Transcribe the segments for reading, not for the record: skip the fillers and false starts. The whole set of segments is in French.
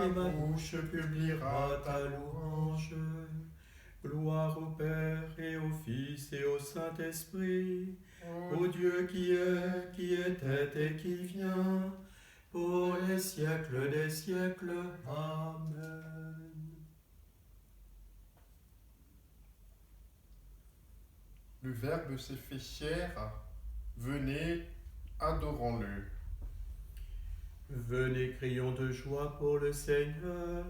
et ma bouche publiera ta louange. Gloire au Père et au Fils et au Saint-Esprit, au Dieu qui était et qui vient, pour les siècles des siècles. Amen. Le Verbe s'est fait chair. Venez, adorons-le. Venez, crions de joie pour le Seigneur.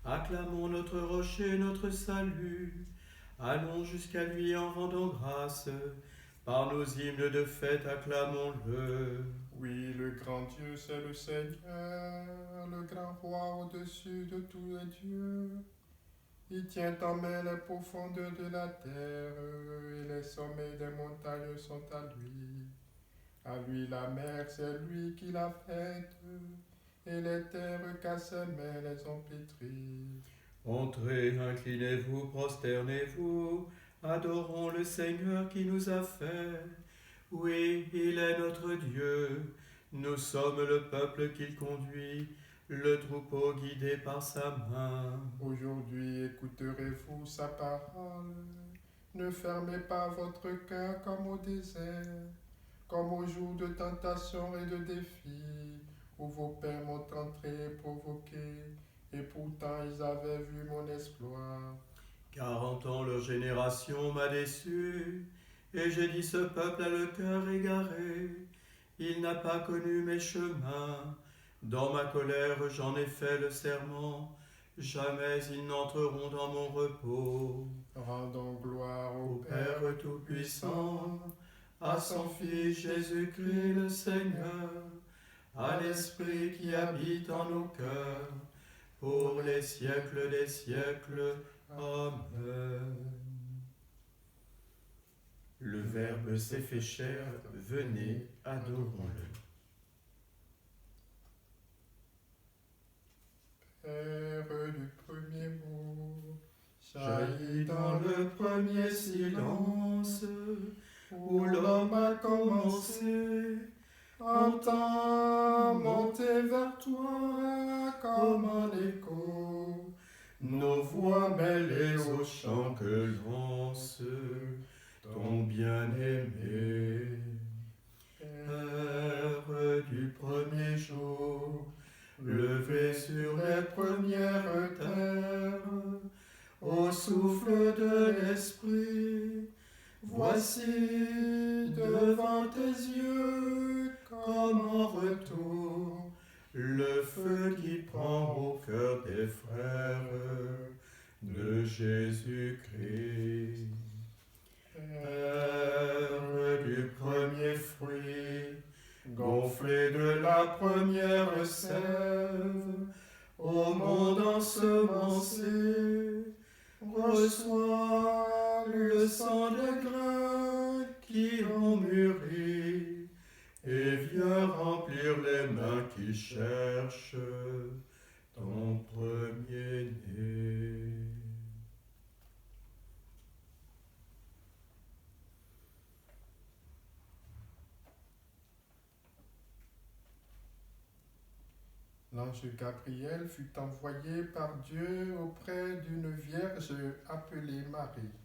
Acclamons notre rocher, notre salut. Allons jusqu'à lui en rendant grâce. Par nos hymnes de fête, acclamons-le. Oui, le grand Dieu, c'est le Seigneur, le grand roi au-dessus de tous les dieux. Il tient en main les profondeurs de la terre, et les sommets des montagnes sont à lui. À lui la mer, c'est lui qui l'a faite, et les terres qu'à ses mains les ont pétries. Entrez, inclinez-vous, prosternez-vous, adorons le Seigneur qui nous a fait. Oui, il est notre Dieu, nous sommes le peuple qu'il conduit, le troupeau guidé par sa main. Aujourd'hui écouterez-vous sa parole, ne fermez pas votre cœur comme au désert, comme au jour de tentation et de défi, où vos pères m'ont entré et provoqué, et pourtant ils avaient vu mon exploit. 40 ans leur génération m'a déçu, et j'ai dit ce peuple a le cœur égaré. Il n'a pas connu mes chemins. Dans ma colère j'en ai fait le serment. Jamais ils n'entreront dans mon repos. Rendons gloire Au Père Tout-Puissant, à son Fils Jésus-Christ le Seigneur, à l'Esprit qui habite en nos cœurs, pour les siècles des siècles. Amen. Le Verbe s'est fait chair, venez, adorons-le. Père du premier mot, Jaillit dans le premier silence, où l'homme a commencé, entends monter vers toi comme un écho, nos voix mêlées au chant que lance ton bien-aimé. Père du premier jour, levé sur les premières terres, au souffle de l'Esprit, voici devant tes yeux, comme en retour, le feu qui prend au cœur des frères de Jésus-Christ. Père du premier fruit, gonflé de la première sève, au monde ensemencé, reçois le sang des grains qui ont mûri, et viens remplir les mains qui cherchent ton premier-né. L'ange Gabriel fut envoyé par Dieu auprès d'une vierge appelée Marie.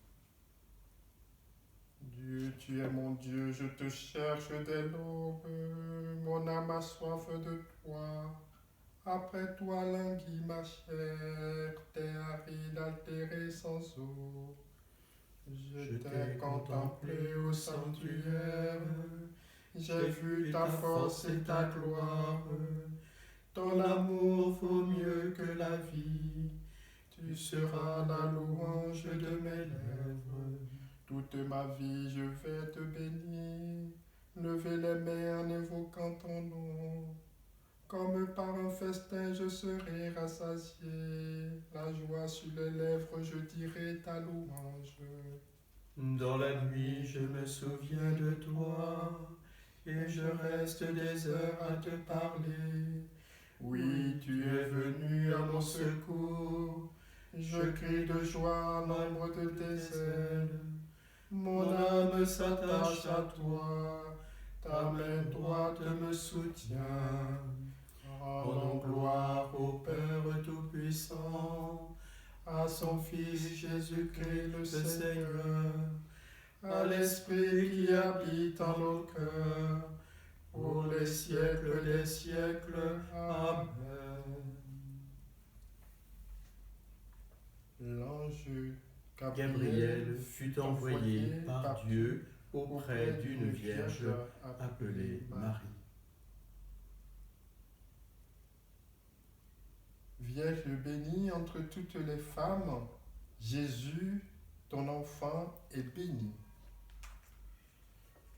Dieu, tu es mon Dieu, je te cherche dès l'aube, mon âme a soif de toi. Après toi languit ma chair, terre aride altérée sans eau. Je t'ai contemplé au sanctuaire, j'ai vu ta force et ta gloire. Ton amour vaut mieux que la vie, tu seras la louange de mes lèvres. Toute ma vie je vais te bénir, lever les mains en évoquant ton nom. Comme par un festin je serai rassasié, la joie sur les lèvres je dirai ta louange. Dans la nuit je me souviens de toi, et je reste des heures à te parler. Oui, tu es venu à mon secours, je crie de joie à l'ombre de tes ailes. Mon âme s'attache à toi, ta main droite me soutient. Rendons gloire au Père Tout-Puissant, à son Fils Jésus-Christ le le Seigneur, Seigneur, à l'Esprit qui habite en nos cœurs, pour les siècles des siècles. Amen. L'ange Gabriel fut envoyé par Dieu auprès d'une vierge appelée Marie. Vierge bénie entre toutes les femmes, Jésus, ton enfant, est béni.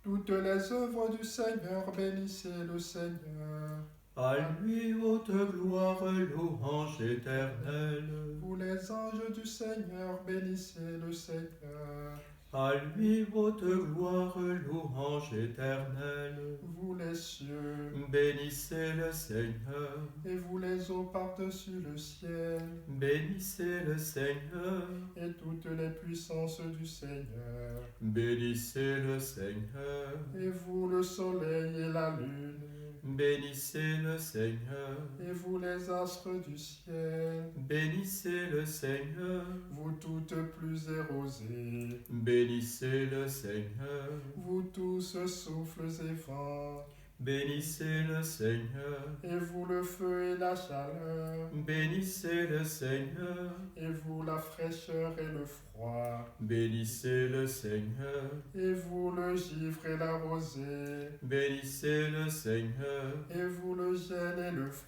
Toutes les œuvres du Seigneur, bénissez le Seigneur. À lui haute gloire, louange éternelle. Vous les anges du Seigneur, bénissez le Seigneur. À lui haute gloire, louange éternelle. Vous les cieux, Bénissez le Seigneur, et vous les eaux par-dessus le ciel, bénissez le Seigneur, et toutes les puissances du Seigneur. bénissez le Seigneur, Et vous le soleil et la lune, bénissez le Seigneur, et vous les astres du ciel, bénissez le Seigneur, vous toutes pluies et rosées, bénissez le Seigneur, vous tous souffles et vents, bénissez le Seigneur, et vous le feu et la chaleur, bénissez le Seigneur, et vous la fraîcheur et le froid, bénissez le Seigneur, et vous le givre et la rosée, bénissez le Seigneur, et vous le gel et le froid,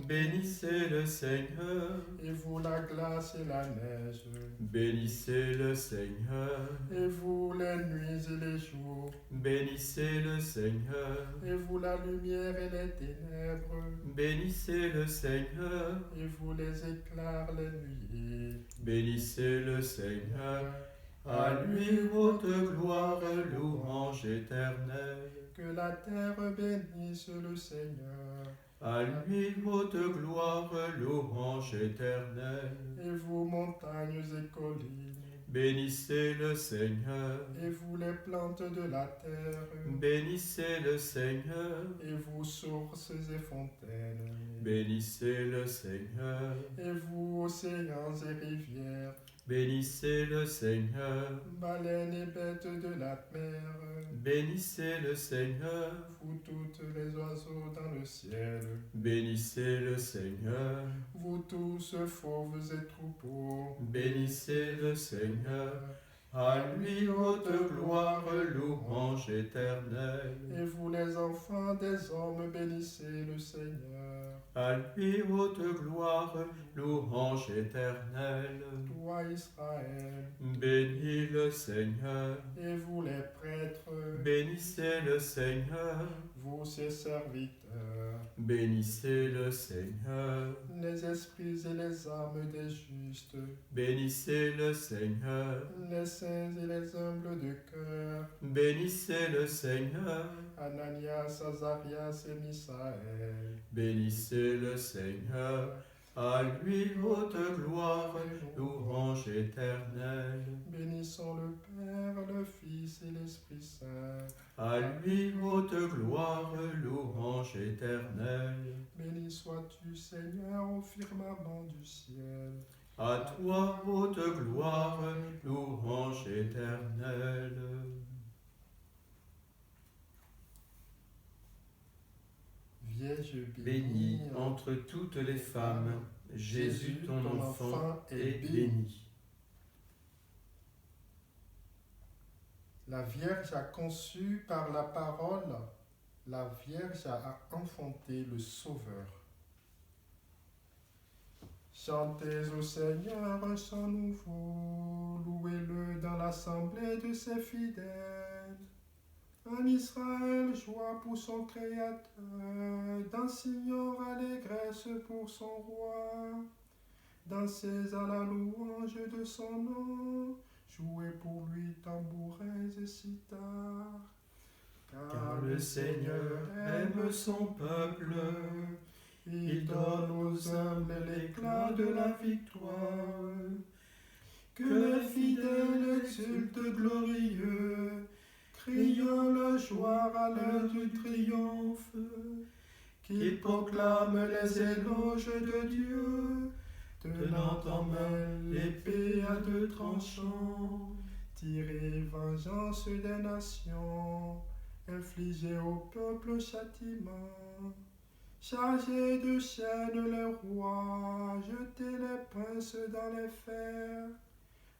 bénissez le Seigneur, et vous la glace et la neige, bénissez le Seigneur, et vous les nuits et les jours, bénissez le Seigneur, et vous la lumière et les ténèbres, bénissez le Seigneur, et vous les éclairs, les nuées. bénissez le Seigneur, à lui haute gloire, louange éternelle. Que la terre bénisse le Seigneur, À lui haute gloire, louange éternelle. et vous montagnes et collines, Bénissez le Seigneur, et vous les plantes de la terre, bénissez le Seigneur, et vous sources et fontaines, bénissez le Seigneur, et vous océans et rivières, bénissez le Seigneur, baleines et bêtes de la mer, bénissez le Seigneur, vous toutes les oiseaux dans le ciel, bénissez le Seigneur, vous tous fauves et troupeaux, bénissez le Seigneur, à lui haute gloire, louange éternelle. et vous les enfants des hommes, bénissez le Seigneur. À lui haute gloire, louange éternelle. Toi Israël, Bénis le Seigneur, et vous les prêtres, bénissez le Seigneur, vous ses serviteurs, bénissez le Seigneur, les esprits et les âmes des justes, bénissez le Seigneur, les saints et les humbles de cœur, bénissez le Seigneur, Ananias, Azarias et Misaël, bénissez le Seigneur, à lui haute gloire, louange éternelle. bénissons le Père, le Fils et l'Esprit Saint, À lui haute gloire, louange éternelle. béni sois-tu Seigneur au firmament du ciel. À toi haute gloire, louange éternelle. Vierge Bénie entre toutes les femmes, Jésus ton enfant est béni. La Vierge a conçu par la parole, la Vierge a enfanté le Sauveur. Chantez au Seigneur un chant nouveau, louez-le dans l'assemblée de ses fidèles. En Israël, joie pour son Créateur, dans Sion, allégresse pour son roi. Dansez à la louange de son nom, jouez pour lui tambourins et sitars. Car le Seigneur aime son peuple, il donne aux humbles l'éclat de la victoire. Que les fidèles exultent glorieux, criant la joie à l'heure du triomphe, qu'ils proclament les éloges de Dieu, tenant en main l'épée à deux tranchants, tirer vengeance des nations, infliger au peuple châtiment, charger de chaînes les rois, jeter les princes dans les fers,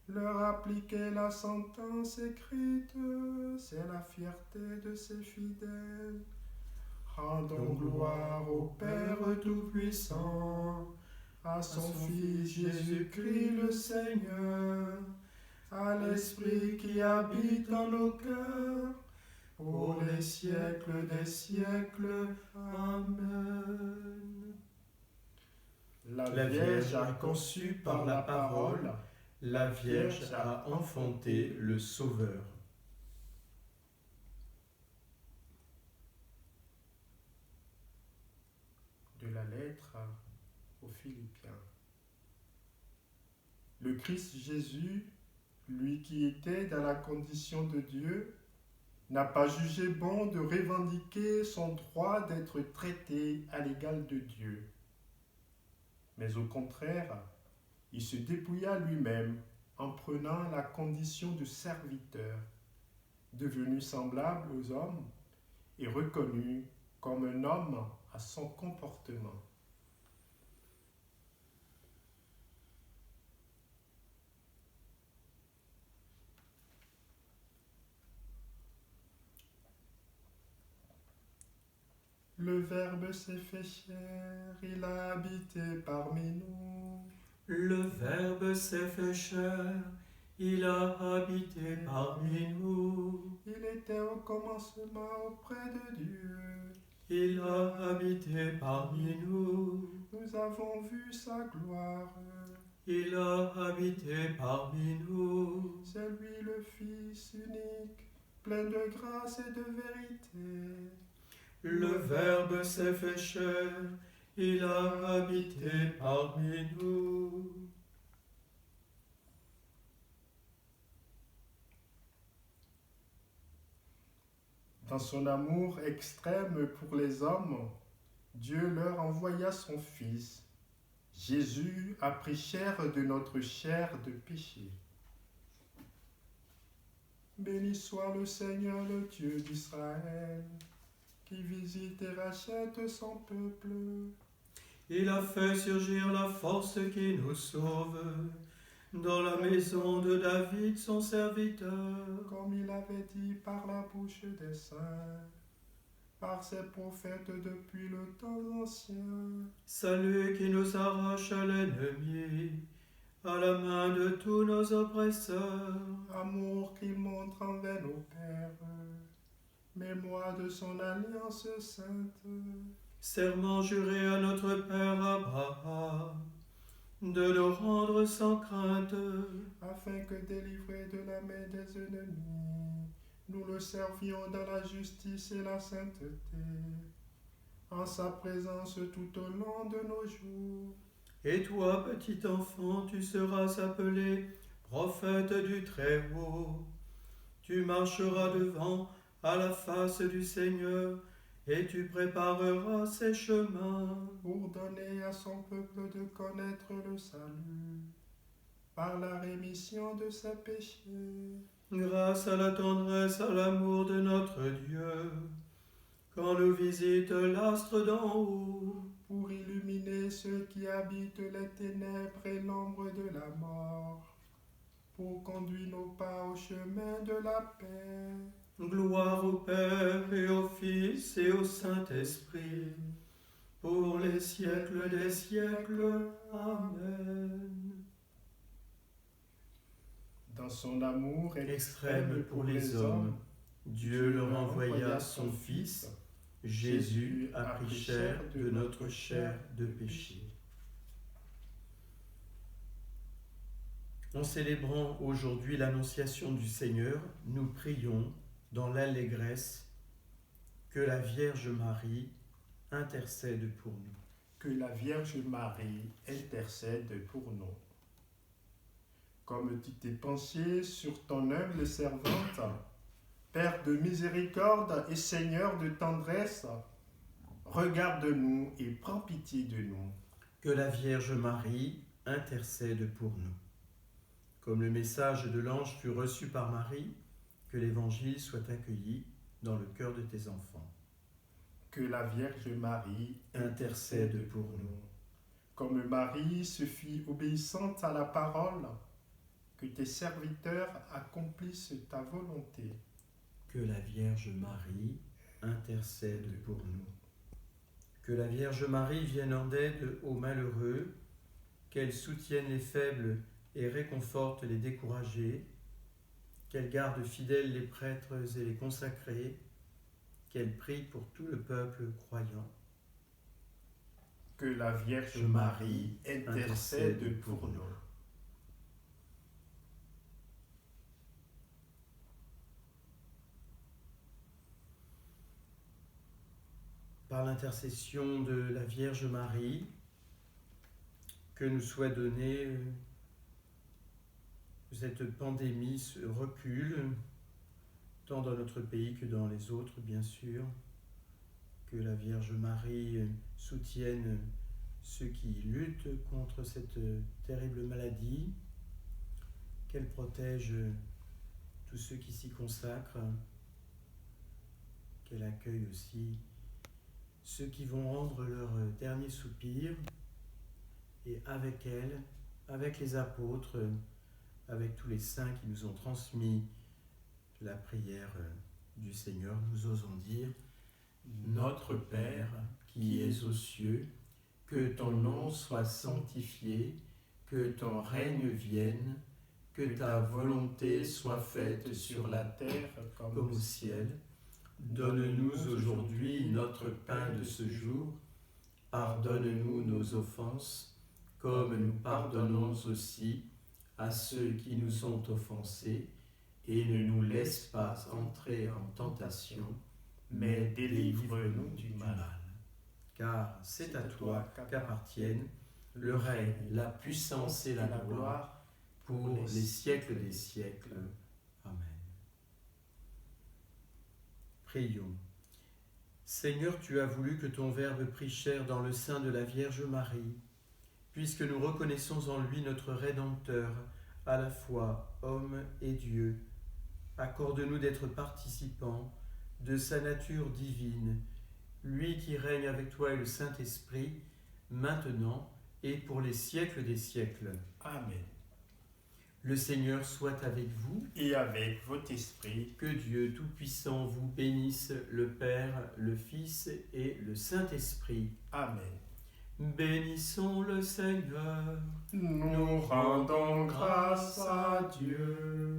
leur appliquer la sentence écrite, c'est la fierté de ses fidèles. Rendons gloire au Père Tout-Puissant, à son Fils Jésus-Christ le Seigneur, à l'Esprit qui habite en nos cœurs, pour les siècles des siècles. Amen. La Vierge a conçu par la parole, la Vierge a enfanté le Sauveur. De la lettre aux Philippiens. Le Christ Jésus, lui qui était dans la condition de Dieu, n'a pas jugé bon de revendiquer son droit d'être traité à l'égal de Dieu. Mais au contraire, il se dépouilla lui-même en prenant la condition de serviteur, devenu semblable aux hommes et reconnu comme un homme à son comportement. Le Verbe s'est fait chair, il a habité parmi nous. Le Verbe s'est fait chair, il a habité parmi nous. Il était au commencement auprès de Dieu. Il a habité parmi nous. Nous avons vu sa gloire. Il a habité parmi nous. C'est lui le Fils unique, plein de grâce et de vérité. Le Verbe s'est fait chair, il a habité parmi nous. Dans son amour extrême pour les hommes, Dieu leur envoya son Fils. Jésus a pris chair de notre chair de péché. Béni soit le Seigneur, le Dieu d'Israël, qui visite et rachète son peuple. Il a fait surgir la force qui nous sauve dans la maison de David, son serviteur. Comme il avait dit par la bouche des saints, par ses prophètes depuis le temps ancien. Salut qui nous arrache à l'ennemi, à la main de tous nos oppresseurs. Amour qu'il montre envers nos pères, mémoire de son alliance sainte. Serment juré à notre Père Abraham, de nous rendre sans crainte, afin que, délivrés de la main des ennemis, nous le servions dans la justice et la sainteté, en sa présence tout au long de nos jours. Et toi, petit enfant, tu seras appelé prophète du Très-Haut. Tu marcheras devant à la face du Seigneur, et tu prépareras ses chemins. Pour donner à son peuple de connaître le salut, par la rémission de ses péchés. Grâce à la tendresse, à l'amour de notre Dieu, quand nous visite l'astre d'en haut, pour illuminer ceux qui habitent les ténèbres et l'ombre de la mort, pour conduire nos pas au chemin de la paix. Gloire au Père et au Fils et au Saint-Esprit, pour les siècles des siècles. Amen. Dans son amour Extrême pour les hommes, Dieu leur envoya son Fils. Jésus a pris chair de notre chair de péché. En célébrant aujourd'hui l'Annonciation du Seigneur, nous prions dans l'allégresse que la Vierge Marie intercède pour nous. Que la Vierge Marie intercède pour nous. Comme tu t'es penché sur ton humble servante, Père de miséricorde et Seigneur de tendresse, regarde-nous et prends pitié de nous. Que la Vierge Marie intercède pour nous. Comme le message de l'ange fut reçu par Marie, que l'Évangile soit accueilli dans le cœur de tes enfants. Que la Vierge Marie Intercède pour nous. Comme Marie se fit obéissante à la parole, que tes serviteurs accomplissent ta volonté. Que la Vierge Marie intercède pour nous. Que la Vierge Marie vienne en aide aux malheureux, qu'elle soutienne les faibles et réconforte les découragés, qu'elle garde fidèles les prêtres et les consacrés, qu'elle prie pour tout le peuple croyant. Que la Vierge Marie intercède pour nous. Par l'intercession de la Vierge Marie, que nous soit donné cette pandémie se recule, tant dans notre pays que dans les autres, bien sûr. Que la Vierge Marie soutienne ceux qui luttent contre cette terrible maladie, qu'elle protège tous ceux qui s'y consacrent, qu'elle accueille aussi ceux qui vont rendre leur dernier soupir, et avec elle, avec les apôtres, avec tous les saints qui nous ont transmis la prière du Seigneur, nous osons dire: Notre Père qui es aux cieux, que ton nom soit sanctifié, que ton règne vienne, que ta volonté soit faite sur la terre comme au ciel. Donne-nous aujourd'hui notre pain de ce jour. Pardonne-nous nos offenses, comme nous pardonnons aussi à ceux qui nous ont offensés, et ne nous laisse pas entrer en tentation, mais délivre-nous du mal. Car c'est à toi qu'appartiennent le règne, la puissance et la gloire pour les siècles des siècles. Amen. Prions. Seigneur, tu as voulu que ton Verbe prît chair dans le sein de la Vierge Marie, puisque nous reconnaissons en lui notre Rédempteur, à la fois homme et Dieu. Accorde-nous d'être participants de sa nature divine, lui qui règne avec toi et le Saint-Esprit, maintenant et pour les siècles des siècles. Amen. Le Seigneur soit avec vous. Et avec votre esprit. Que Dieu Tout-Puissant vous bénisse, le Père, le Fils et le Saint-Esprit. Amen. Bénissons le Seigneur. Nous rendons grâce à Dieu.